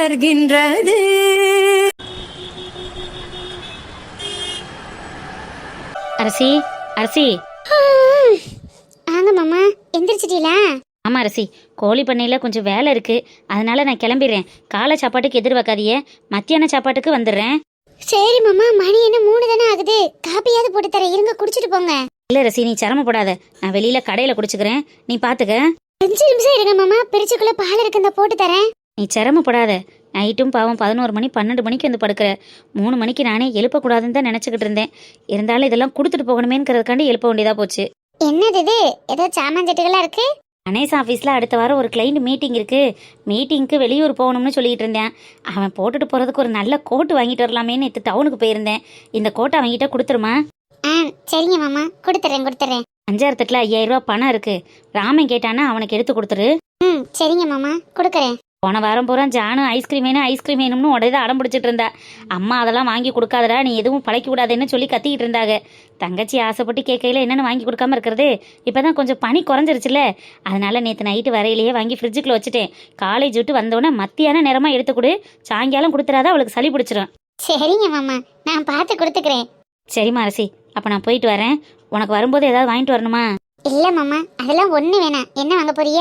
மலர்கின்றது. அரசி அரசி. ஆங்க மாமா, எந்திரிச்சிட்டீங்களா? ஆமா அரசி, கோழி பண்ணையில் கொஞ்சம் வேலை இருக்கு, அதனால நான் கிளம்பிடுறேன். காலை சாப்பாட்டுக்கு எதிர்பார்க்காதியே, மத்தியான சாப்பாட்டுக்கு வந்துடுறேன். சரி மாமா, மணி என்ன 3 தானே ஆகுது. காப்பியாவது போட்டு தரேன், இருங்க குடிச்சிட்டு போங்க. இல்லை ரசி, நீ சிரமப்படாத, நான் வெளியில கடையில் குடிச்சுக்கிறேன், நீ பார்த்துக்க. 5 நிமிஷம் இருங்க மாமா, பிரிச்சுக்குள்ள பால் இருக்கு, இந்த போட்டு தரேன். நீ சிரமப்படாத. நைட்டும் பாவம் 11 மணி 12 மணிக்கு வந்து படுக்கிற. 3 மணிக்கு நானே எழுப்பக்கூடாதுன்னு தான் நினச்சிக்கிட்டு இருந்தேன். இருந்தாலும் இதெல்லாம் கொடுத்துட்டு போகணுமேங்கிறதுக்காண்டி எழுப்ப வேண்டியதாக போச்சு. என்னது இது, ஏதோ சாமான் செட்டுகளா இருக்கு? கணேஷ் ஆஃபீஸில் அடுத்த வாரம் ஒரு கிளைண்ட் மீட்டிங் இருக்குது. மீட்டிங்க்கு வெளியூர் போகணும்னு சொல்லிகிட்டு இருந்தேன். அவன் போட்டுட்டு போகிறதுக்கு ஒரு நல்ல கோட்டு வாங்கிட்டு வரலாமேன்னு நேற்று டவுனுக்கு போயிருந்தேன். இந்த கோட்டை வாங்கிட்டா கொடுத்துருமா? சரிங்க மாமா, கொடுத்துறேன். 5 தட்டில் 5000 ரூபா பணம் இருக்குது. ராமன் கேட்டானா அவனுக்கு எடுத்து கொடுத்துரு. சரிங்க மாமா, கொடுக்குறேன். போன வாரம் பூரா ஜானு ஐஸ்கிரீம் வேணும்னு உடனே அடம் பிடிச்சிட்டு இருந்தா. அம்மா அதெல்லாம் வாங்கி கொடுக்காதடா, நீ எதுவும் பழக்கி விடாதுன்னு சொல்லி கத்திக்கிட்டு இருந்தாங்க. தங்கச்சி ஆசைப்பட்டு கேட்கையில என்னென்னு வாங்கி கொடுக்காம இருக்கிறது. இப்போ தான் கொஞ்சம் பனி குறைஞ்சிருச்சுல, அதனால நேற்று நைட்டு வரையிலேயே வாங்கி ஃப்ரிட்ஜுக்குள்ள வச்சுட்டேன். காலேஜ் விட்டு வந்தோடனே மத்தியான நேரமாக எடுத்து கொடு, சாயங்காலம் கொடுத்துறாதான் அவளுக்கு சளி பிடிச்சிரும். சரிங்க மாமா, நான் பார்த்து கொடுத்துக்கிறேன். சரிம்மா அரசி, அப்போ நான் போயிட்டு வரேன். உனக்கு வரும்போது ஏதாவது வாங்கிட்டு வரணுமா? இல்லை மாமா, அதெல்லாம் ஒன்று வேணாம். என்ன வாங்க போறிய?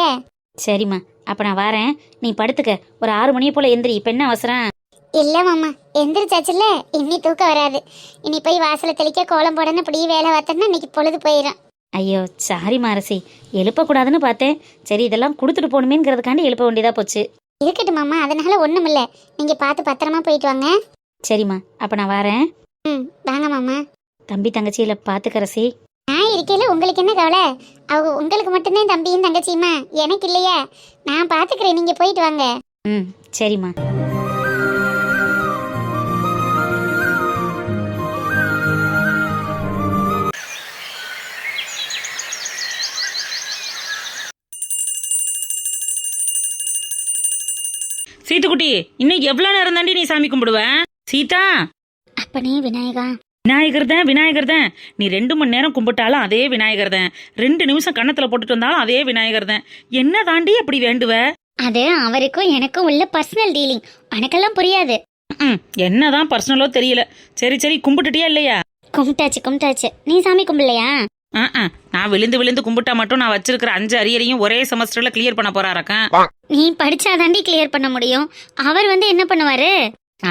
சரிம்மா, அப்போ நான் வரேன். நீ படுத்துக்க, ஒரு 6 மணியை போல் எந்திரி. இப்போ என்ன அவசரம்? இல்லை மாமா, எந்திரிச்சாச்சுல்ல, இனி தூக்கம் வராது. இனி போய் வாசலை தெளிக்க கோலம் போடன்னு இப்படி வேலை பார்த்தோன்னா இன்னைக்கு பொழுது போயிடும். ஐயோ சாரிம்மா அரசி, எழுப்பக்கூடாதுன்னு பார்த்தேன். சரி, இதெல்லாம் கொடுத்துட்டு போகணுமேங்கிறதுக்காண்டி எழுப்ப வேண்டியதாக போச்சு. இருக்கட்டும் மாமா, அதனால ஒன்றும் இல்லை. நீங்கள் பார்த்து பத்திரமா போயிட்டு வாங்க. சரிம்மா, அப்போ நான் வரேன். வாங்க மாமா. தம்பி தங்கச்சியில பார்த்துக்க அரசி. நான் இருக்கையில உங்களுக்கு என்ன கவலை? அவங்க உங்களுக்கு மட்டும்தான் தம்பியும் தங்கச்சியுமா, எனக்கு இல்லையா? நான் பார்த்துக்கிறேன், நீங்கள் போயிட்டு வாங்க. சரிம்மா. சீத்துக்குட்டி, இன்னும் எவ்வளவு நேரம் தாண்டி நீ சாமி கும்பிடுவ? சீதா. அப்பனே விநாயகா. விநாயகர் தான். நீ 2 மணி நேரம் கும்பிட்டாலும் அதே விநாயகர் தான். 2 நிமிஷம் கன்னத்துல போட்டுட்டு வந்தாலும் அதே விநாயகர் தான். என்ன தாண்டி அப்படி வேண்டுவ? அது அவருக்கும் எனக்கும் உள்ள பர்சனல் டீலிங், எனக்கெல்லாம் புரியாது. என்னதான் பர்சனலோ தெரியல. சரி கும்பிட்டுட்டியா இல்லையா? கும்பிட்டாச்சு. நீ சாமி கும்பிடலையா? நான் விழுந்து கும்பிட்டா மட்டும் நான் வச்சிருக்கிற 5 அரியரையும் ஒரே செமஸ்டர்ல கிளியர் பண்ண போறாரக்கா. நீ படிச்சாதாண்டி கிளியர் பண்ண முடியும். அவர் என்ன பண்ணுவாரு?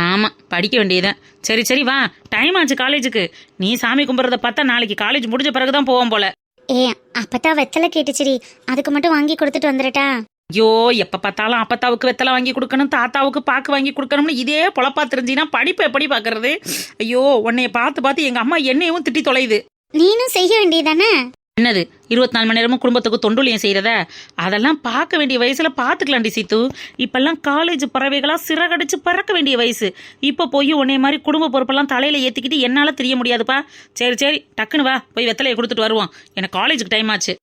ஆமா, படிக்க வேண்டியதான். சரி வா, டைம் ஆச்சு காலேஜுக்கு. நீ சாமி கும்பிட்றத பார்த்தா நாளைக்கு காலேஜ் முடிஞ்ச பிறகுதான் போவோம் போல. அப்பதான் வெத்தலை கேட்டுச்சுடி, அதுக்கு மட்டும் வாங்கி கொடுத்துட்டு வந்துடட்டா? ஐயோ, எப்ப பார்த்தாலும் அப்பத்தாவுக்கு வெத்தலை வாங்கி கொடுக்கணும், தாத்தாவுக்கு பாக்கு வாங்கி கொடுக்கணும்னு இதே பொழப்பா தெரிஞ்சினா படிப்பு எப்படி பாக்குறது? ஐயோ, உன்னைய பார்த்து எங்க அம்மா என்னையும் திட்டி தொலையுது. நீனும் செய்ய வேண்டியதானே? என்னது 24 மணி நேரமும் குடும்பத்துக்கு தொண்டுலியம் செய்யறத? அதெல்லாம் பார்க்க வேண்டிய வயசுல பாத்துக்கலாண்டி சீத்து. இப்பெல்லாம் காலேஜ் பறவைகளா சிறகடிச்சு பறக்க வேண்டிய வயசு. இப்ப போய் உன்னைய மாதிரி குடும்ப பொறுப்பெல்லாம் தலையில ஏத்திக்கிட்டு என்னால தெரிய முடியாதுப்பா. சரி டக்குன்னு வா, போய் வெத்தலையை கொடுத்துட்டு வருவோம். எனக்கு காலேஜுக்கு டைம் ஆச்சு.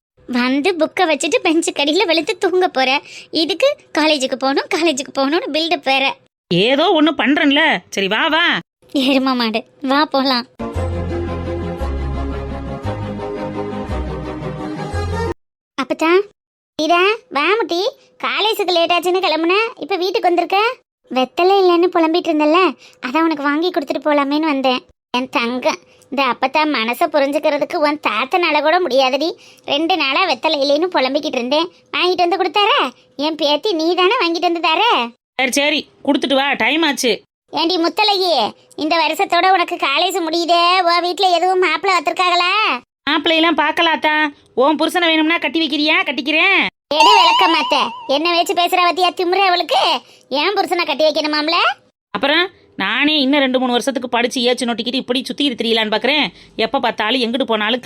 புக்கை வச்சுட்டு பெஞ்சு கடியில வெளுத்து தூங்க போற. இதுக்கு காலேஜுக்கு போகணும்னு பில்டப் வேற. ஏதோ ஒண்ணு பண்றேன்ல. சரி வா. எருமா மாடு, வா போலாம். அப்பதா இதா வாமுட்டி, காலேஜுக்கு லேட் ஆச்சுன்னு கிளம்புன, இப்ப வீட்டுக்கு வந்திருக்க. வெத்தலை இல்லைன்னு புலம்பிட்டு இருந்தல்ல, அதான் உனக்கு வாங்கி கொடுத்துட்டு போலாமேன்னு வந்தேன். என் தங்கம், இந்த அப்பத்தான் மனசை புரிஞ்சுக்கிறதுக்கு உன் தாத்தனால கூட முடியாதடி. 2 நாளா வெத்தலை இல்லைன்னு புலம்பிக்கிட்டு இருந்தேன், வாங்கிட்டு வந்து கொடுத்தார. என் பேத்தி நீ தானே வாங்கிட்டு வந்து தார. சரி கொடுத்துட்டு வா, டைம் ஆச்சு. ஏண்டி முத்தலையே, இந்த வருஷத்தோட உனக்கு காலேஜ் முடியுதே, உன் வீட்டுல எதுவும் மாப்பிள்ள வந்திருக்காங்களா? மாப்பிள்ளையெல்லாம் பார்க்கலாத்தா. உன் புருஷனை வேணும்னா கட்டி வைக்கிறியா? கட்டிக்கிறேன். எடு விளக்க மாத்த, என்ன வச்சு பேசுற வத்தியா திமுற அவளுக்கு? ஏன் புருஷனை கட்டி வைக்கணுமாம்ல? அப்புறம் நானே இன்னும் 2-3 வருஷத்துக்கு படிச்சு ஏச்சு நோட்டிக்கிட்டு இப்படி சுத்திட்டு தெரியலான்னு பாக்குறேன். எப்ப பார்த்தாலும் எங்கிட்டு போனாலும்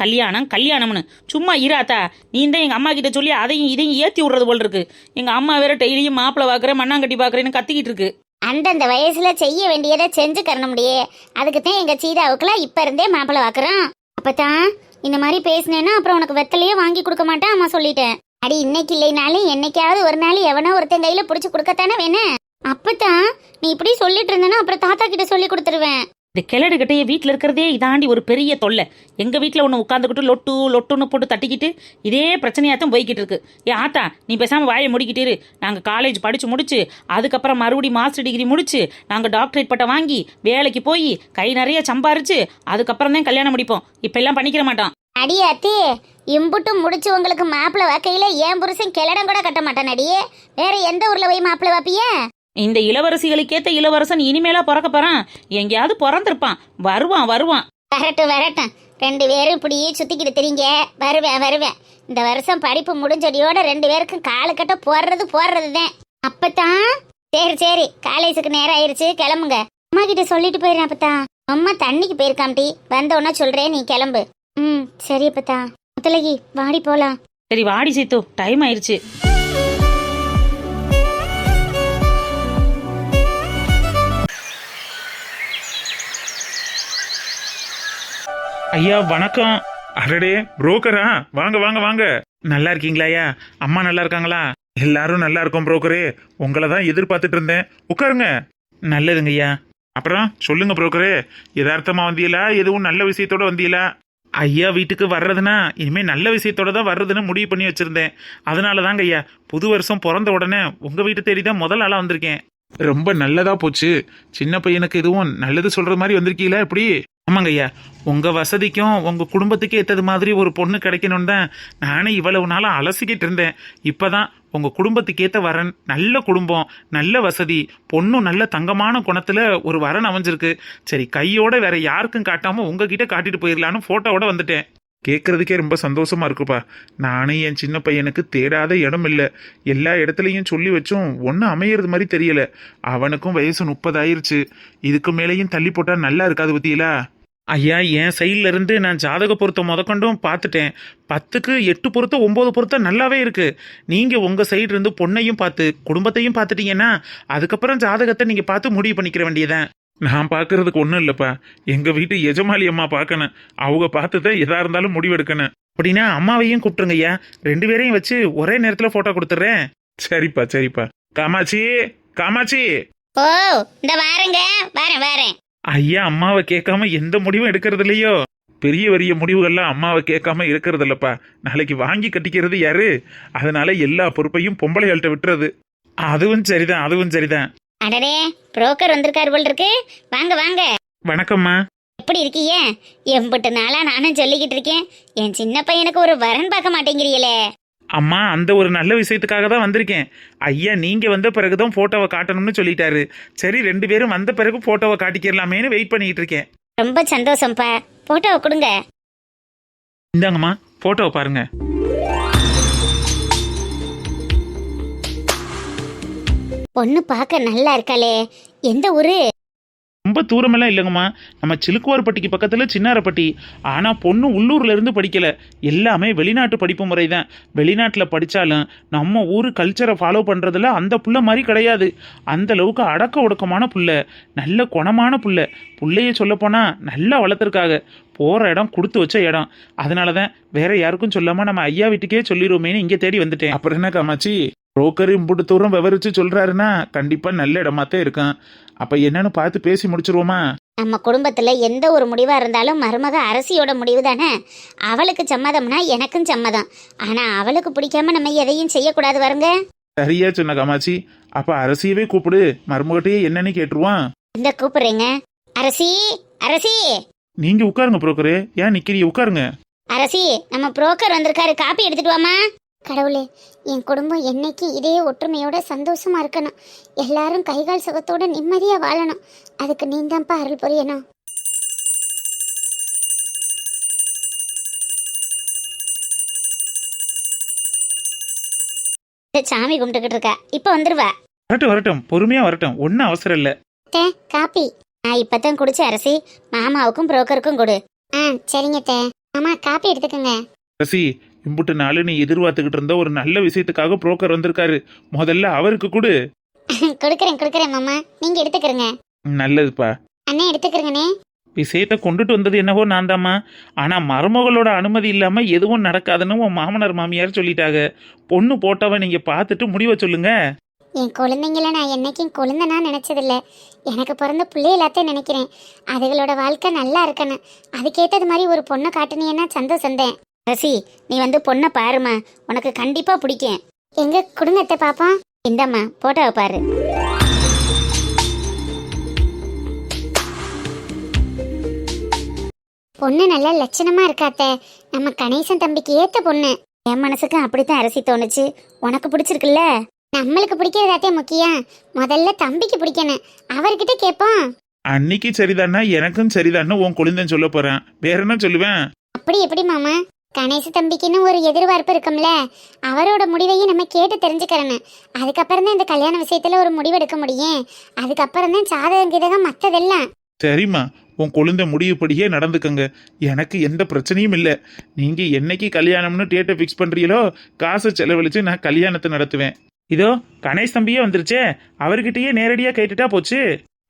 கல்யாணம்னு சும்மா இராத்தா. நீ தான் எங்க அம்மா கிட்ட சொல்லி அதையும் இதையும் ஏத்தி விடுறது போல் இருக்கு. எங்க அம்மா வேற டெய்லியும் மாப்பிள்ளை பாக்குறேன், மண்ணாங்கட்டி பாக்குறேன்னு கத்திக்கிட்டு இருக்கு. அந்தந்த வயசுல செய்ய வேண்டியதை செஞ்சு கரணும் முடியே. அதுக்குத்தான் எங்க சீதாவுக்குலாம் இப்ப இருந்தே மாப்பிள்ளை பாக்குறோம். அப்பதான் இந்த மாதிரி பேசினேன்னா அப்புறம் உனக்கு வெத்தலையே வாங்கி கொடுக்க மாட்டேன் அம்மா சொல்லிட்டேன். அடி, இன்னைக்கு இல்லைனாலும் என்னைக்காவது ஒரு நாள் எவனோ ஒருத்தன் கையில புடிச்சு கொடுக்கத்தானே வேணும். அப்பதான் நீ இப்படி சொல்லிட்டு இருந்தேன்னா அப்புறம் தாத்தா கிட்ட சொல்லி கொடுத்துருவேன். இந்த கிளடுகிட்டே வீட்டில் இருக்கிறதே இதாண்டி ஒரு பெரிய தொல்லை. எங்கள் வீட்டில் ஒன்று உட்காந்துக்கிட்டு லொட்டு லொட்டுன்னு போட்டு தட்டிக்கிட்டு இதே பிரச்சனையாத்தான் போய்கிட்டு இருக்கு. ஆத்தா நீ பேசாமல் வாயை முடிக்கிட்டு இரு. நாங்கள் காலேஜ் படித்து முடிச்சு அதுக்கப்புறம் மறுபடியும் மாஸ்டர் டிகிரி முடிச்சு நாங்கள் டாக்டரேட் பட்டம் வாங்கி வேலைக்கு போய் கை நிறைய சம்பாரிச்சு அதுக்கப்புறம் தான் கல்யாணம் முடிப்போம். இப்போ எல்லாம் பண்ணிக்கிற மாட்டோம். அடியாத்தி இம்புட்டும் முடிச்சு உங்களுக்கு மாப்பிள்ளை வாக்கையில ஏன் புருஷன் கிளடம் கூட கட்ட மாட்டான் அடியே. வேற எந்த ஊர்ல போய் மாப்பிள்ளை வாப்பிய? இந்த இளவரசிகளுக்கேத்த இளவரசன் இனிமேலா பிறக்க போறான். எங்கேயாவது பிறந்திருப்பான். வருவான். வரட்டும் 2 பேரும் இப்படி சுத்திக்கிட்டு தெரியுங்க. வருவேன். இந்த வருஷம் படிப்பு முடிஞ்சடியோட 2 பேருக்கும் காலு கட்ட போடுறதுதான். அப்பதான் சரி காலேஜுக்கு நேரம் ஆயிருச்சு, கிளம்புங்க. அம்மா கிட்ட சொல்லிட்டு போயிடுறேன். அப்பதான் அம்மா தண்ணிக்கு போயிருக்காம்டி, வந்தோன்னா சொல்றேன், நீ கிளம்பு. சரி அப்பதா. முத்தலகி வாடி போலாம். சரி வாடி சீத்து, டைம் ஆயிருச்சு. ஐயா வணக்கம். அடடே புரோக்கரா, வாங்க வாங்க வாங்க. நல்லா இருக்கீங்களா ஐயா? அம்மா நல்லா இருக்காங்களா? எல்லாரும் நல்லா இருக்கோம் புரோக்கரே. உங்களை தான் எதிர்பார்த்துட்டு இருந்தேன். உட்காருங்க. நல்லதுங்க ஐயா. அப்புறம் சொல்லுங்க புரோக்கரே, யதார்த்தமா வந்தீங்களா, எதுவும் நல்ல விஷயத்தோட வந்தீங்களா? ஐயா வீட்டுக்கு வர்றதுன்னா இனிமே நல்ல விஷயத்தோட தான் வர்றதுன்னு முடிவு பண்ணி வச்சிருந்தேன். அதனால தாங்க ஐயா புது வருஷம் பிறந்த உடனே உங்க வீட்டை தேடி தான் முதல் ஆளா வந்திருக்கேன். ரொம்ப நல்லதா போச்சு. சின்ன பையனுக்கு எதுவும் நல்லது சொல்ற மாதிரி வந்திருக்கீங்களா இப்படி? ஆமாங்க ஐயா, உங்க வசதிக்கும் உங்க குடும்பத்துக்கு ஏற்றது மாதிரி ஒரு பொண்ணு கிடைக்கணும்னு தான் நானே இவ்வளவு நாளா அலசிக்கிட்டு இருந்தேன். இப்பதான் உங்க குடும்பத்துக்கு ஏத்த வரன், நல்ல குடும்பம், நல்ல வசதி, பொண்ணும் நல்ல தங்கமான குணத்துல ஒரு வரன் அமைஞ்சிருக்கு. சரி கையோட வேற யாருக்கும் காட்டாம உங்ககிட்ட காட்டிட்டு போயிடலான்னு போட்டோவோட வந்துட்டேன். கேட்கறதுக்கே ரொம்ப சந்தோஷமா இருக்குப்பா. நானும் என் சின்ன பையனுக்கு தேடாத இடம் இல்லை. எல்லா இடத்துலையும் சொல்லி வச்சும் ஒன்றும் அமையறது மாதிரி தெரியல. அவனுக்கும் வயசு 30 ஆயிருச்சு. இதுக்கு மேலேயும் தள்ளி போட்டா நல்லா இருக்காது பத்தியிலா? ஐயா என் சைட்ல இருந்து நான் ஜாதக பொருத்தம் முதற்கொண்டும் பார்த்துட்டேன். 10க்கு 8 பொருத்தம் 9 பொருத்தம் நல்லாவே இருக்கு. நீங்க உங்க சைடு இருந்து பொண்ணையும் பார்த்து குடும்பத்தையும் பார்த்துட்டீங்கன்னா அதுக்கப்புறம் ஜாதகத்தை நீங்க பார்த்து முடிவு பண்ணிக்கிற வேண்டியதான். நான் பார்க்கறதுக்கு ஒன்றும் இல்லைப்பா. எங்க வீட்டு எஜமாலி அம்மா பார்க்கணும். அவங்க பார்த்து தான் எதா இருந்தாலும் முடிவெடுக்கணும். அப்படின்னா அம்மாவையும் கூப்பிட்டுருங்க ஐயா. 2 பேரையும் வச்சு ஒரே நேரத்தில் போட்டோ கொடுத்துட்றேன். சரிப்பா. காமாட்சி. ஓ இந்த வாரங்க, வரேன். ஐயா அம்மாவை கேட்காம எந்த முடிவும் எடுக்கிறது இல்லையோ. பெரிய முடிவுகள்லாம் அம்மாவை கேட்காம இருக்கிறது இல்லப்பா. நாளைக்கு வாங்கி கட்டிக்கிறது யாரு? அதனால எல்லா பொறுப்பையும் பொம்பளைகள்கிட்ட விட்டுறது. அதுவும் சரிதான். அடடே புரோக்கர் வந்திருக்காரு போல் இருக்கு. வாங்க. வணக்கம்மா. எப்படி இருக்கீங்க? எம்பட்டு நாளா நானும் சொல்லிக்கிட்டு இருக்கேன், என் சின்ன பையனுக்கு ஒரு வரன் பார்க்க மாட்டேங்கிறீங்களே. அம்மா அந்த ஒரு நல்ல விஷயத்துக்காக தான் வந்திருக்கேன். ஐயா நீங்க வந்த பிறகுதான் போட்டோவை காட்டணும்னு சொல்லிட்டாரு. சரி 2 பேரும் வந்த பிறகு போட்டோவை காட்டிக்கிறலாமேன்னு வெயிட் பண்ணிட்டு இருக்கேன். ரொம்ப சந்தோஷம்ப்பா. போட்டோவை கொடுங்க. இந்தாங்கம்மா போட்டோவை பாருங்க. பொண்ணு பார்க்க நல்லா இருக்காளே. எந்த ஊரு? ரொம்ப தூரமெல்லாம் இல்லைங்கம்மா. நம்ம சிலுக்குவார்பட்டிக்கு பக்கத்துல சின்னாரப்பட்டி. ஆனா பொண்ணு உள்ளூர்ல இருந்து படிக்கல. எல்லாமே வெளிநாட்டு படிப்பு முறை தான். வெளிநாட்டில் படிச்சாலும் நம்ம ஊர் கல்ச்சரை ஃபாலோ பண்றதுல அந்த புள்ள மாதிரி கிடையாது. அந்த அளவுக்கு அடக்க ஒடுக்கமான புள்ள, நல்ல குணமான புள்ள. புள்ளைய சொல்ல போனா நல்லா வளர்த்துருக்காங்க. போற இடம் கொடுத்து வச்ச இடம். அதனாலதான் வேற யாருக்கும் சொல்லாம நம்ம ஐயா வீட்டுக்கே சொல்லிடுவோமேனு இங்க தேடி வந்துட்டேன். அப்புறம் என்ன காமாச்சி, புரோக்கர் இம்புட்டு தூரம் விவரிச்சு சொல்றாருன்னா கண்டிப்பா நல்ல இடமாத்தான் இருக்கும். அப்ப என்னன்னு பார்த்து பேசி முடிச்சிருவோமா? நம்ம குடும்பத்துல எந்த ஒரு முடிவா இருந்தாலும் மருமக அரசியோட முடிவு தானே. அவளுக்கு சம்மதம்னா எனக்கும் சம்மதம். ஆனா அவளுக்கு பிடிக்காம நம்ம எதையும் செய்யக்கூடாது வருங்க. சரியா சொன்ன காமாட்சி. அப்ப அரசியவே கூப்பிடு, மருமகிட்டையே என்னன்னு கேட்டுருவான். இந்த கூப்பிடுறேங்க. அரசி நீங்க உட்காருங்க புரோக்கரு. ஏன் நிக்கிறீங்க? உட்காருங்க. அரசி நம்ம புரோக்கர் வந்திருக்காரு, காப்பி எடுத்துட்டு வாமா. கடவுளே, என் குடும்பம் என்னைக்கு இதே ஒற்றுமையோட சந்தோஷமா இருக்கணும். எல்லாரும் கைகால் சுகத்தோட நிம்மதியா வாழணும். அதுக்கு நீ தான்ப்பா அருள் புரியணும். சாமி கும்பிட்டுக்கிட்டு இருக்கா, இப்ப வந்துருவா. வரட்டும் பொறுமையா வரட்டும், ஒன்னும் அவசரம் இல்ல. காப்பி நான் இப்பதான் குடிச்ச. அரசி மாமாவுக்கும் புரோக்கருக்கும் கொடு. சரிங்க தே. மாமா காப்பி எடுத்துக்கங்க. அரசி இம்புட்டு நாளு நீ எதிர்பார்த்துக்கிட்டு இருந்த ஒரு நல்ல விஷயத்துக்காக புரோக்கர் வந்திருக்காரு. முதல்ல அவருக்கு கொடு. கொடுக்கறேன் மாமா, நீங்க எடுத்துக்கிறங்க. நல்லதுப்பா. அண்ணே எடுத்துக்கிறங்கண்ணே. விஷயத்த கொண்டுட்டு வந்தது என்னவோ நான் தாம்மா. ஆனா மருமகளோட அனுமதி இல்லாம எதுவும் நடக்காதுன்னு உன் மாமனார் மாமியார் சொல்லிட்டாங்க. பொண்ணு போட்டவ நீங்க பார்த்துட்டு முடிவை சொல்லுங்க. என் குழந்தைங்கள நான் என்னைக்கும் குழந்தைனா நினைச்சதில்ல. எனக்கு பிறந்த பிள்ளை எல்லாத்தையும் நினைக்கிறேன். அதுகளோட வாழ்க்கை நல்லா இருக்கணும். அதுக்கேற்றது மாதிரி ஒரு பொண்ணை காட்டுனீன்னா சந்தோஷந்தேன். ரசி, நீ வந்து பொண்ணை பாருமா, உனக்கு கண்டிப்பா பிடிக்கும். எங்க குடும்பத்தை பாப்பா. இந்தம்மா போட்டோவை பாரு. பொண்ணு நல்ல லட்சணமா இருக்காத்தே. நம்ம கணேசன் தம்பிக்கு ஏத்த பொண்ணு. என் மனசுக்கு அப்படித்தான் அரசி தோணுச்சு. உனக்கு பிடிச்சிருக்குல்ல? நம்மளுக்கு பிடிக்கிறதாத்தே முக்கியம். முதல்ல தம்பிக்கு பிடிக்கணும். அவர்கிட்ட கேட்போம். அன்னைக்கு சரிதானா எனக்கும் சரிதான்னு உன் குழந்தைன்னு சொல்ல போறேன். வேற என்ன சொல்லுவேன்? அப்படி எப்படி மாமா? கணேச தம்பிக்குன்னு ஒரு எதிர்பார்ப்பு இருக்கும்ல, அவரோட முடிவையும் நம்ம கேட்டு தெரிஞ்சுக்கிறணும். அதுக்கப்புறம் தான் இந்த கல்யாண விஷயத்துல ஒரு முடிவெடுக்க முடியும். அதுக்கப்புறம் தான் சாதகம் கிதகம் மற்றதெல்லாம். சரிம்மா, உன் குழந்தை முடிவுப்படியே நடந்துக்கங்க. எனக்கு எந்த பிரச்சனையும் இல்லை. நீங்க என்னைக்கு கல்யாணம்னு டேட்டை ஃபிக்ஸ் பண்றீங்களோ காசை செலவழிச்சு நான் கல்யாணத்தை நடத்துவேன். இதோ கணேஷ் தம்பியே வந்துருச்சே, அவர்கிட்டயே நேரடியா கேட்டுட்டா போச்சு.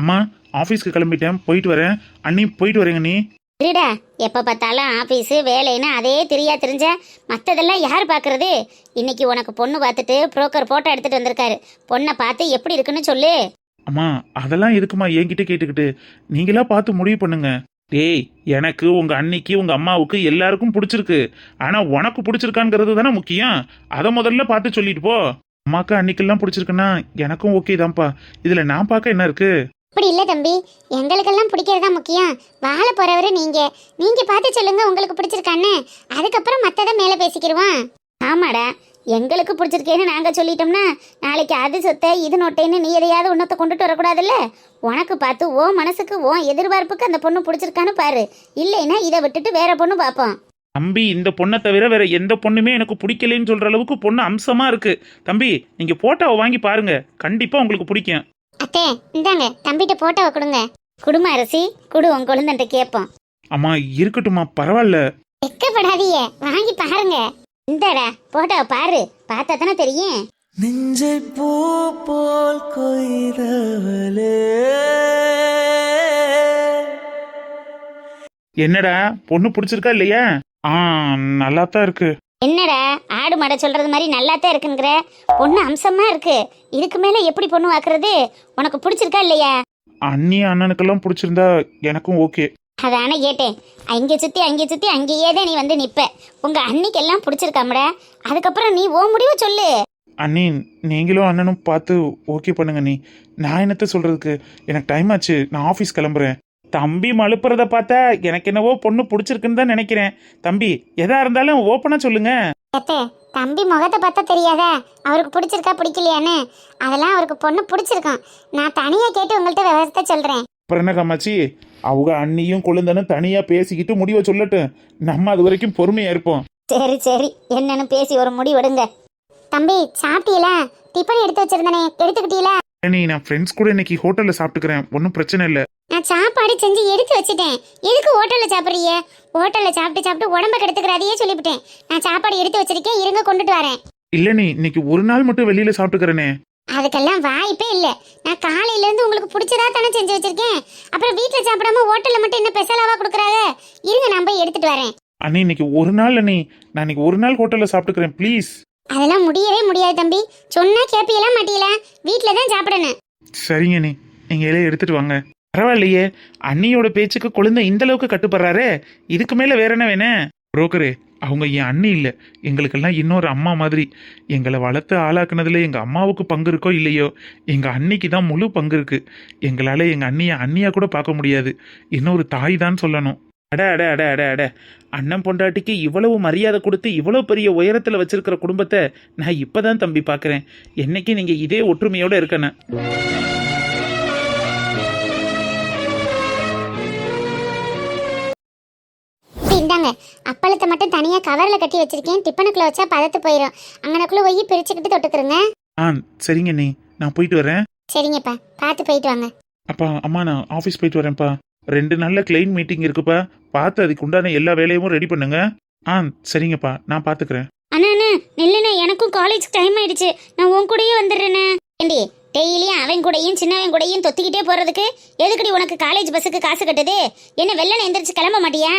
அம்மா, ஆபீஸ்க்கு கிளம்பிட்டேன், போயிட்டு வரேன். அண்ணி போயிட்டு வரேங்க. நீ இருடா, எப்ப பார்த்தாலும் ஆபீஸ் வேலைன்னு அதே தெரிஞ்ச மற்றதெல்லாம் யார் பாக்குறது? இன்னைக்கு உனக்கு பொண்ணு பார்த்துட்டு புரோக்கர் போட்டோ எடுத்துட்டு வந்திருக்காரு. பொண்ணை பார்த்து எப்படி இருக்குன்னு சொல்லு. அம்மா, அதெல்லாம் எதுக்குமா என்கிட்ட கேட்டுக்கிட்டு? நீங்களா பார்த்து முடிவு பண்ணுங்க. டேய், எனக்கு உங்க அன்னிக்கு உங்க அம்மாவுக்கு எல்லாருக்கும் பிடிச்சிருக்கு. ஆனா உனக்கு பிடிச்சிருக்காங்கிறது தானே முக்கியம். அதை முதல்ல பார்த்து சொல்லிட்டு போ. அம்மாக்கு அன்னிக்கெல்லாம் பிடிச்சிருக்குன்னா எனக்கும் ஓகே தான்ப்பா. இதுல நான் பார்க்க என்ன இருக்கு? அப்படி இல்ல தம்பி, எங்களுக்கெல்லாம் பிடிக்கிறதா முக்கியம். வாழ போறவரு நீங்க பார்த்து சொல்லுங்க உங்களுக்கு பிடிச்சிருக்கான்னு. அதுக்கப்புறம் மத்தத மேல பேசிக்கிடுவான். ஆமாடா, எங்களுக்கு பிடிச்சிருக்கேன்னு நாங்க சொல்லிட்டோம்னா நாளைக்கு அது சொத்தை இது நோட்டேன்னு நீ எதையாவது உன்னத்தை கொண்டுட்டு வரக்கூடாதுல்ல. உனக்கு பார்த்து ஓ மனசுக்கு ஓ எதிர்பார்ப்புக்கு அந்த பொண்ணு பிடிச்சிருக்கான்னு பாரு. இல்லைன்னா இதை விட்டுட்டு வேற பொண்ணு பார்ப்போம். தம்பி, இந்த பொண்ணை தவிர வேற எந்த பொண்ணுமே எனக்கு பிடிக்கலன்னு சொல்ற அளவுக்கு பொண்ணு அம்சமா இருக்கு. தம்பி, நீங்க போட்டோவை வாங்கி பாருங்க, கண்டிப்பா உங்களுக்கு பிடிக்கும். அத்தே, இந்தாங்க தம்பிட்ட போட்டோவை கொடுங்க. குடும்ப அரசி குடு, உங்க குழந்தைன்ட்ட கேட்போம். அம்மா இருக்கட்டுமா, பரவாயில்ல. வெக்கப்படாதீங்க, வாங்கி பாருங்க. இந்தடா போட்டோவை பாரு, பார்த்தா தானே தெரியும். நெஞ்சை பூ போல் கொய்தவளே. என்னடா, பொண்ணு பிடிச்சிருக்கா இல்லையா? நல்லா தான் இருக்கு. என்னடா ஆடு மாட சொல்றது மாதிரி நல்லாத்தான் இருக்குங்கிற? பொண்ணு அம்சமா இருக்கு. இதுக்கு மேல எப்படி பொண்ணு வாக்குறது? உனக்கு பிடிச்சிருக்கா இல்லையா? அண்ணி அண்ணனுக்கெல்லாம் பிடிச்சிருந்தா எனக்கும் ஓகே. அதானே கேட்டேன். அங்கே சுத்தி அங்கேயே தான் நீ வந்து நிப்ப. உங்க அன்னிக்கெல்லாம் பிடிச்சிருக்காமடா. அதுக்கப்புறம் நீ ஓ முடிவு சொல்லு. அண்ணி, நீங்களும் அண்ணனும் பார்த்து ஓகே பண்ணுங்க. நீ நான் என்னத்த சொல்றதுக்கு? எனக்கு டைம் ஆச்சு, நான் ஆஃபீஸ் கிளம்புறேன். தம்பி மழுப்புறத பார்த்தா எனக்கு என்னவோ பொண்ணு பிடிச்சிருக்குன்னு தான் நினைக்கிறேன். தம்பி, எதா இருந்தாலும் ஓப்பனா சொல்லுங்க. ஏத்தே, தம்பி முகத்தை பார்த்தா தெரியாதா அவருக்கு பிடிச்சிருக்கா பிடிக்கலையான்னு? அதெல்லாம் அவருக்கு பொண்ணு பிடிச்சிருக்கான். நான் தனியா கேட்டு உங்கள்கிட்ட விவரத்தை சொல்றேன். அப்புறம் என்ன காமாச்சி, அவங்க அண்ணியும் குழந்தனும் தனியா பேசிக்கிட்டு முடிவை சொல்லட்டும். நம்ம அது வரைக்கும் பொறுமையா இருப்போம். சரி, என்னன்னு பேசி ஒரு முடிவெடுங்க. தம்பி, சாப்பிட்டீங்களா? டிஃபன் எடுத்து வச்சிருந்தனே, எடுத்துக்கிட்டீங்களா? நீ, நான் ஃப்ரெண்ட்ஸ் கூட இன்னைக்கு ஹோட்டல்ல சாப்பிட்டுக்கிறேன், ஒன்றும் பிரச்சனை இல்லை. நான் சாப்பாடு செஞ்சு எடுத்து வச்சுட்டேன். எதுக்கு ஹோட்டல்ல சாப்பிட்றீங்க? ஹோட்டல்ல சாப்பிட்டு உடம்ப கெடுத்துக்கிறதையே சொல்லிவிட்டேன். நான் சாப்பாடு எடுத்து வச்சிருக்கேன், இருங்க கொண்டுட்டு வரேன். இல்ல, நீ இன்னைக்கு ஒரு நாள் மட்டும் வெளியில சாப்பிட்டுக்கிறேனே. அதுக்கெல்லாம் வாய்ப்பே இல்லை. நான் காலையில இருந்து உங்களுக்கு பிடிச்சதா தானே செஞ்சு வச்சிருக்கேன். அப்புறம் வீட்டுல சாப்பிடாம ஹோட்டல்ல மட்டும் என்ன ஸ்பெஷலாவா கொடுக்குறாங்க? இருங்க, நான் போய் எடுத்துட்டு வரேன். அண்ணி, இன்னைக்கு ஒரு நாள் அண்ணி, நான் இன்னைக்கு ஒரு நாள் ஹோட்டல்ல சாப்பிட்டுக்கிறேன், ப்ளீஸ். அதெல்லாம் முடியவே முடியாது தம்பி. சொன்னா கேப்பீங்களா மாட்டீங்களா? வீட்டுல தான் சாப்பிடணும். சரிங்க நீ, நீங்க இலையை எடுத்துட்டு வாங்க. பரவாயில்லையே, அண்ணியோட பேச்சுக்கு குழந்தை இந்த அளவுக்கு கட்டுப்படுறாரே, இதுக்கு மேல வேற என்ன வேணும்? புரோக்கரே, அவங்க என் அண்ணி இல்லை, எங்களுக்கெல்லாம் இன்னொரு அம்மா மாதிரி. எங்களை வளர்த்து ஆளாக்குனதுல எங்க அம்மாவுக்கு பங்கு இருக்கோ இல்லையோ, எங்க அண்ணிக்கு தான் முழு பங்கு இருக்கு. எங்களால எங்க அண்ணியா கூட பார்க்க முடியாது, இன்னொரு தாய் தான் சொல்லணும். அட அட அட அட அட அண்ணன் பொண்டாட்டிக்கு இவ்வளவு மரியாதை கொடுத்து இவ்வளவு பெரிய உயரத்துல வச்சிருக்கிற குடும்பத்தை நான் இப்பதான் தம்பி பாக்குறேன். என்னைக்கு நீங்க இதே ஒற்றுமையோட இருக்கணும். இந்தாங்க, அப்பளத்தை மட்டும் தனியா கவர்ல கட்டி வச்சிருக்கேன். டிஃபனுக்குள்ள வச்சா பதத்து போயிடும். அங்கனக்குள்ள போய் பிரிச்சுக்கிட்டு தொட்டுக்கிறேங்க. சரிங்க நீ, நான் போயிட்டு வரேன். சரிங்கப்பா, பார்த்து போயிட்டு வாங்க. அப்பா அம்மா, நான் ஆஃபீஸ் போயிட்டு வரேன்ப்பா. 2 நாள்ல கிளைண்ட் மீட்டிங் இருக்குப்பா, பார்த்து அதுக்கு உண்டான எல்லா வேலையும் ரெடி பண்ணுங்க. சரிங்கப்பா, நான் பாத்துக்கிறேன். அண்ணா நில்லுண்ணே, எனக்கும் காலேஜ் டைம் ஆயிடுச்சு. நான் உன் கூடயே வந்துடுறேனே. ஏண்டி, டெய்லியும் அவன் கூடயும் சின்னவன் கூடயும் தொத்திக்கிட்டே போறதுக்கு எதுக்கடி உனக்கு காலேஜ் பஸ்ஸுக்கு காசு கட்டுது? என்ன வெள்ளனை எந்திரிச்சு கிளம்ப மாட்டியா?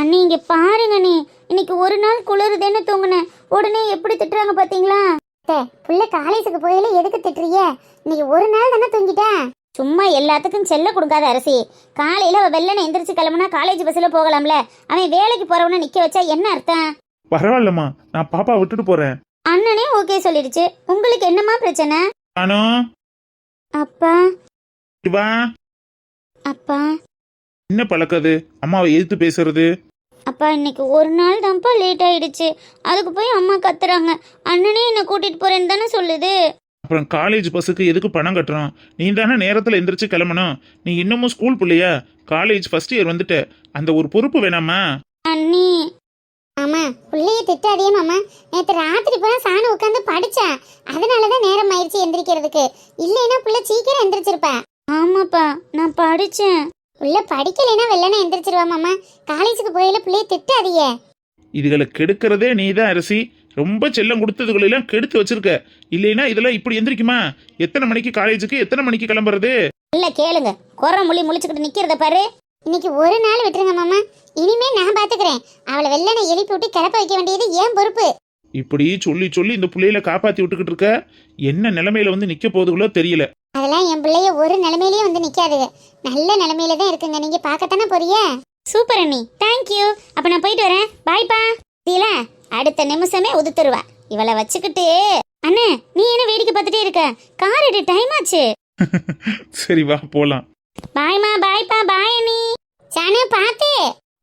அண்ணி, இங்க பாருங்க, நீ இன்னைக்கு ஒரு நாள் குளிருதுன்னு தூங்குனேன், உடனே எப்படி திட்டுறாங்க பாத்தீங்களா? புள்ள காலேஜுக்கு போயில எதுக்கு திட்டுறிய? இன்னைக்கு ஒரு நாள் தானே தூங்கிட்டேன். சும்மா எல்லாத்துக்கும் செல்ல கொடுக்காத அரசி. காலையில அவ வெள்ளனை எந்திரிச்சு கிளம்புனா காலேஜ் பஸ்ல போகலாம்ல. அவன் வேலைக்கு போறவன நிக்க வச்சா என்ன அர்த்தம்? பரவாயில்லம்மா, நான் பாப்பா விட்டுட்டு போறேன். அண்ணனே ஓகே சொல்லிடுச்சு. உங்களுக்கு என்னமா பிரச்சனை? ஆனோ அப்பா வா. அப்பா என்ன பழக்கது அம்மாவை எதிர்த்து பேசுறது? அப்பா இன்னைக்கு ஒரு நாள் தான்ப்பா லேட் ஆயிடுச்சு. அதுக்கு போய் அம்மா கத்துறாங்க. அண்ணனே என்ன கூட்டிட்டு போறேன்னு தானே சொல்லுது. அப்புறம் காலேஜ் பஸ்ஸுக்கு எதுக்கு பணம் கட்டுறோம்? நீ தானே நேரத்தில் எந்திரிச்சு கிளம்பணும். நீ இன்னமும் ஸ்கூல் பிள்ளையா? காலேஜ் ஃபர்ஸ்ட் இயர் வந்துட்ட. அந்த ஒரு பொறுப்பு வேணாமா? அண்ணி ஆமா புள்ளைய திட்டாதே மாமா. நேற்று ராத்திரி போல சாணம் உட்காந்து படிச்சேன். அதனாலதான் நேரம் ஆயிடுச்சு எந்திரிக்கிறதுக்கு. இல்லைன்னா புள்ள சீக்கிரம் எந்திரிச்சிருப்பேன். ஆமாப்பா நான் படிச்சேன். புள்ள படிக்கலைன்னா வெள்ளனை எந்திரிச்சிருவா மாமா. காலேஜுக்கு போயில புள்ளைய திட்டாதியே. இதுகளை கெடுக்கிறதே நீ தான் அரசி. ரொம்ப செல்லம் கொடுத்ததுகளெல்லாம் கெடுத்து வச்சிருக்க. இல்லைன்னா இதெல்லாம் இப்படி எந்திரிக்குமா? எத்தனை மணிக்கு காலேஜுக்கு, எத்தனை மணிக்கு கிளம்புறது? இல்ல கேளுங்க, குறை மொழி முழிச்சுக்கிட்டு நிக்கிறத பாரு. இன்னைக்கு ஒரு நாள் விட்டுருங்க மாமா. இனிமே நான் பாத்துக்கிறேன். அவளை வெள்ளனை எழுப்பி விட்டு கிளப்ப வைக்க வேண்டியது ஏன் பொறுப்பு. இப்படி சொல்லி சொல்லி இந்த பிள்ளையில காப்பாத்தி விட்டுக்கிட்டு இருக்க. என்ன நிலைமையில வந்து நிக்க போகுதுகளோ தெரியல. அதெல்லாம் என் பிள்ளைய ஒரு நிலைமையிலேயே வந்து நிக்காதுங்க. நல்ல நிலைமையில தான் இருக்குங்க. நீங்க பார்க்கத்தானே போறிய. சூப்பர் அண்ணி, தேங்க்யூ. அப்ப நான் போயிட்டு வரேன். பாய்ப்பா. இல்ல அடுத்த நிமிஷமே உதுத்துருவா இவளை வச்சுக்கிட்டு. அண்ணே நீ என்ன வேடிக்கை பார்த்துட்டே இருக்க? கார் எடு, டைம் ஆச்சு. சரி வா போலாம். பாய்மா. பாய்ப்பா. பாய் அண்ணி. சானு பாத்து.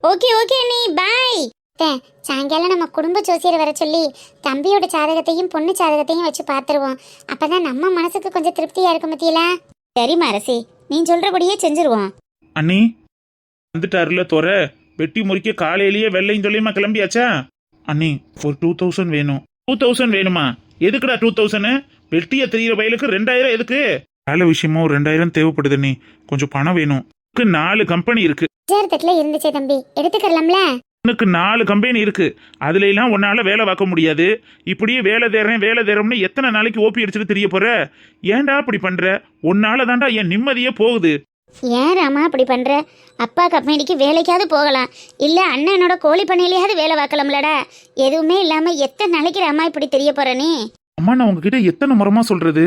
ஓகே ஓகே அண்ணி, பாய். சாயங்காலம் நம்ம குடும்ப ஜோசியரை வர சொல்லி தம்பியோட ஜாதகத்தையும் பொண்ணு ஜாதகத்தையும் வச்சு பாத்துருவோம். அப்பதான் நம்ம மனசுக்கு கொஞ்சம் திருப்தியா இருக்கும் மத்தியில. சரிம்மா அரசி, நீ சொல்றபடியே செஞ்சிருவோம். அண்ணி வந்துட்டாருல தோற. வெட்டி முறிக்க காலையிலேயே வெள்ளையும் சொல்லியுமா கிளம்பியாச்சா? அண்ணி ஒரு 2000 வேணும். 2000 வேணுமா? எதுக்குடா 2000? வெட்டிய தெரியிற வயலுக்கு 2000 எதுக்கு? வேலை விஷயமா ஒரு 2000 தேவைப்படுது. நீ கொஞ்சம் பணம் வேணும். 4 கம்பெனி இருக்கு. ஜாதகத்துல இருந்துச்சே தம்பி, எடுத்துக்கலாம்ல. உனக்கு 4 கம்பெனி இருக்கு. அதுல எல்லாம் உன்னால வேலை பார்க்க முடியாது. இப்படியே வேலை தேரம்னு எத்தனை நாளைக்கு ஓபி அடிச்சுட்டு தெரிய போற? ஏன்டா இப்படி பண்ற? உன்னால தான்டா என் நிம்மதியே போகுது. ஏன் ராமா அப்படி பண்ற? அப்பா கம்பெனிக்கு வேலைக்காவது போகலாம், இல்ல அண்ணனோட கோழி பண்ணையிலேயாவது வேலை பார்க்கலாம்லடா. எதுவுமே இல்லாம எத்தனை நாளைக்கு ராமா இப்படி தெரிய போற நீ? அம்மா நான் உங்ககிட்ட எத்தனை முறமா சொல்றது?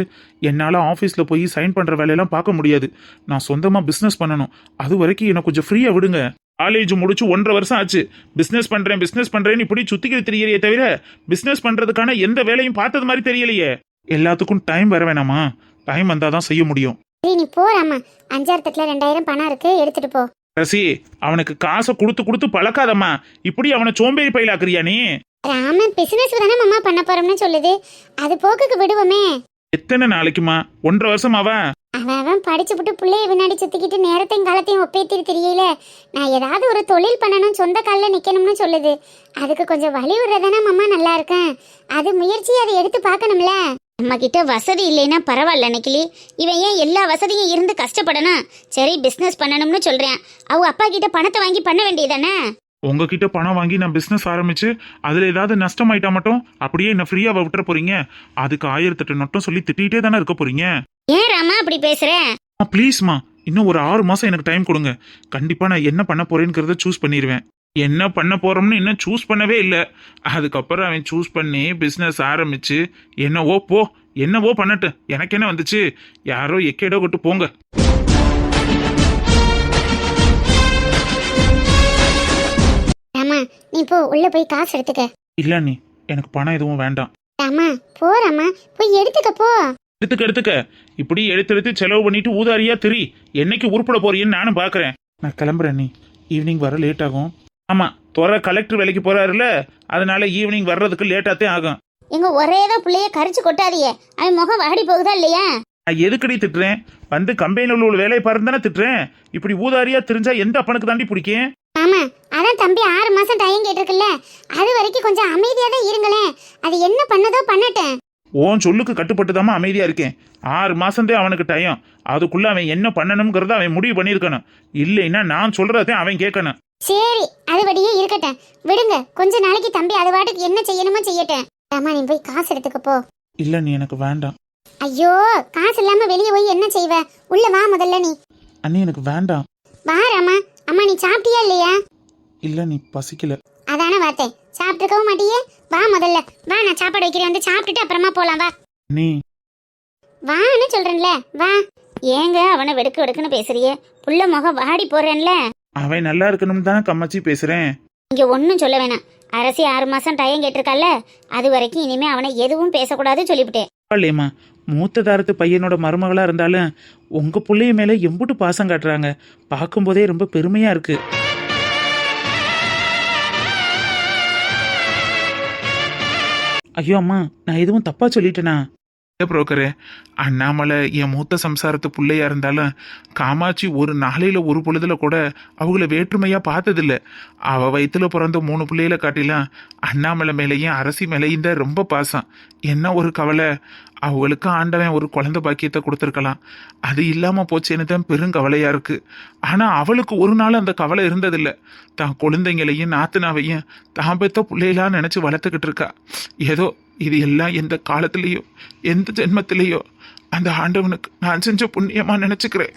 என்னால ஆபீஸ்ல போய் சைன் பண்ற வேலையெல்லாம் பார்க்க முடியாது. நான் சொந்தமா பிசினஸ் பண்ணணும். அது வரைக்கும் என்ன கொஞ்சம் ஃப்ரீயா விடுங்க. காலேஜ் முடிச்சு 1.5 வருஷம் ஆச்சு. பிசினஸ் பண்றேன்னு இப்படி சுத்திக்கிட்டு தெரியலையே தவிர பிசினஸ் பண்றதுக்கான எந்த வேலையும் பார்த்தது மாதிரி தெரியலையே. எல்லாத்துக்கும் டைம் வர வேணாமா? டைம் வந்தாதான் செய்ய முடியும். நீ போறாமா. 5 தட்டுல 2000 பணம் இருக்கு, எடுத்துட்டு போ. ரசி அவனுக்கு காசை கொடுத்து பழக்காதம்மா. இப்படி அவனை சோம்பேறி பயிலாக்குறியா நீ? ராமன் பிசினஸ் தானே மாமா பண்ண போறோம்னு சொல்லுது. அது போக்குக்கு விடுவோமே. எத்தனை நாளைக்குமா? 1.5 வருஷமாவா? அவன் படிச்சுப்புட்டு பிள்ளைய பின்னாடி சுத்திக்கிட்டு நேரத்தையும் காலத்தையும் ஒப்பேத்திட்டு தெரியல. நான் ஏதாவது ஒரு தொழில் பண்ணணும், சொந்த காலில் நிக்கணும்னு சொல்லுது. அதுக்கு கொஞ்சம் வழி விடுறதானே மாமா நல்லா இருக்கேன். அது முயற்சி, அதை எடுத்து பார்க்கணும்ல. நம்ம கிட்ட வசதி இல்லைன்னா பரவாயில்ல நிக்கிலி. இவன் ஏன் எல்லா வசதியும் இருந்து கஷ்டப்படணும்? சரி பிசினஸ் பண்ணணும்னு சொல்றேன். அவங்க அப்பா கிட்ட பணத்தை வாங்கி பண்ண வேண்டியதானே. உங்ககிட்ட பணம் வாங்கி நான் பிசினஸ் ஆரம்பிச்சு அதுல ஏதாவது நஷ்டம் ஆயிட்டா மட்டும் அப்படியே என்ன ஃப்ரீயா விட்டுற போறீங்க? அதுக்கு 1008 நட்டம் சொல்லி திட்டிகிட்டே தானே இருக்க போறீங்க. ஏன் ராமா அப்படி பேசுற? ப்ளீஸ்மா, இன்னும் ஒரு 6 மாசம் எனக்கு டைம் கொடுங்க. கண்டிப்பா நான் என்ன பண்ண போறேங்கிறத சூஸ் பண்ணிடுவேன். என்ன பண்ண போறோம்னு இன்னும் சூஸ் பண்ணவே இல்லை. அதுக்கப்புறம் அவன் சூஸ் பண்ணி பிசினஸ் ஆரம்பிச்சு என்னவோ பண்ணட்டு. எனக்கு என்ன வந்துச்சு? யாரோ எக்கேடோ கொட்டு போங்க. ராமா நீ போ, உள்ள போய் காசு எடுத்துக்க. இல்ல நீ எனக்கு பணம் எதுவும் வேண்டாம். ராமா போ, ராமா போய் எடுத்துக்க போ. எடுத்துக்க இப்படி எடுத்து செலவு பண்ணிட்டு ஊதாரியா திரி. என்னைக்கு உருப்பட போறீன்னு நானும் பாக்குறேன். நான் கிளம்புறேன். நீ ஈவினிங் வர லேட் ஆகும். ஆமா, கலெக்டர் வேலைக்கு போறாருல, அதனால ஈவினிங் வர்றதுக்கு லேட்டாத்தே ஆகும். எங்க ஒரேதான் பிள்ளைய கரிச்சு கொட்டாதியே. அவன் முகம் வாடி போகுதா இல்லையா? நான் எதுக்கடி திட்டுறேன்? வந்து கம்பெனியில் உள்ள வேலையை பாருன்னு தானே திட்டுறேன். இப்படி ஊதாரியா தெரிஞ்சா எந்த அப்பனுக்கு தாண்டி பிடிக்கும்? ஆமா, அதான் தம்பி 6 மாசம் டைம் கேட்டிருக்குல்ல, அது வரைக்கும் கொஞ்சம் அமைதியா தான் இருங்களேன். அது என்ன பண்ணதோ பண்ணட்டேன். ஓன் சொல்லுக்கு கட்டுப்பட்டுதாம அமைதியா இருக்கேன். 6 மாசந்தே அவனுக்கு டைம். அதுக்குள்ள அவன் என்ன பண்ணணும்ங்கிறத அவன் முடிவு பண்ணிருக்கணும். இல்லைன்னா நான் சொல்றதே அவன் கேட்கணும். சரி, அதுபடியே இருக்கட்டும், விடுங்க. கொஞ்ச நாளைக்கு தம்பி அது வாட்டுக்கு என்ன செய்யணுமோ செய்யட்டேன். அம்மா நீ போய் காசு எடுத்துக்க போ. இல்ல நீ எனக்கு வேண்டாம். ஐயோ, காசு இல்லாம வெளியே போய் என்ன செய்வ? உள்ள வா முதல்ல நீ. அண்ணி எனக்கு வேண்டாம். வா ராமா. அம்மா நீ சாப்பிட்டியா இல்லையா? இல்ல நீ பசிக்கல. அதான வார்த்தை. சாப்பிட்டுக்கவும் மாட்டியே, வா முதல்ல வா, நான் சாப்பாடு வைக்கிறேன், வந்து சாப்பிட்டுட்டு அப்புறமா போலாம். வா நீ வான்னு சொல்றேன்ல, வா. ஏங்க அவனை வெடுக்கு வெடுக்குன்னு பேசுறியே? புள்ள முகம் வாடி போறேன்ல. அவன் நல்லா இருக்கணும்னு தானே கம்மாச்சி பேசுறேன். இங்க ஒன்னும் சொல்ல வேணாம். அரசி 6 மாசம் டைம் கேட்டிருக்கால, அது வரைக்கும் இனிமே அவனை எதுவும் பேசக்கூடாது சொல்லிவிட்டேன். இல்லையம்மா, மூத்த தாரத்து பையனோட மருமகளா இருந்தாலும் உங்க பிள்ளைய மேல எம்புட்டு பாசம் காட்டுறாங்க. பார்க்கும்போதே ரொம்ப பெருமையா இருக்கு. ஐயோ அம்மா, நான் எதுவும் தப்பா சொல்லிட்டேனா? புரோக்கரே, அண்ணாமலை என் மூத்த சம்சாரத்து பிள்ளையா இருந்தாலும் காமாட்சி ஒரு நாளையில ஒரு பொழுதுல கூட அவங்கள வேற்றுமையா பார்த்ததில்ல. அவ வயிற்றுல பிறந்த 3 பிள்ளைகளை காட்டிலாம் அண்ணாமலை மேலேயும் அரசி மேலேயும் தான் ரொம்ப பாசம். என்ன ஒரு கவலை, அவங்களுக்கு ஆண்டவன் ஒரு குழந்தை பாக்கியத்தை கொடுத்துருக்கலாம், அது இல்லாம போச்சேன்னு தான் பெருங்கவலையா இருக்கு. ஆனா அவளுக்கு ஒரு நாள் அந்த கவலை இருந்ததில்ல. தான் குழந்தைங்களையும் நாத்துனாவையும் தான் பெத்த பிள்ளைகளா நினைச்சு வளர்த்துக்கிட்டு இருக்கா. ஏதோ இது எல்லாம் எந்த காலத்திலேயோ எந்த ஜென்மத்திலேயோ அந்த ஆண்டவனுக்கு நான் செஞ்ச புண்ணியமா நினைச்சுக்கிறேன்.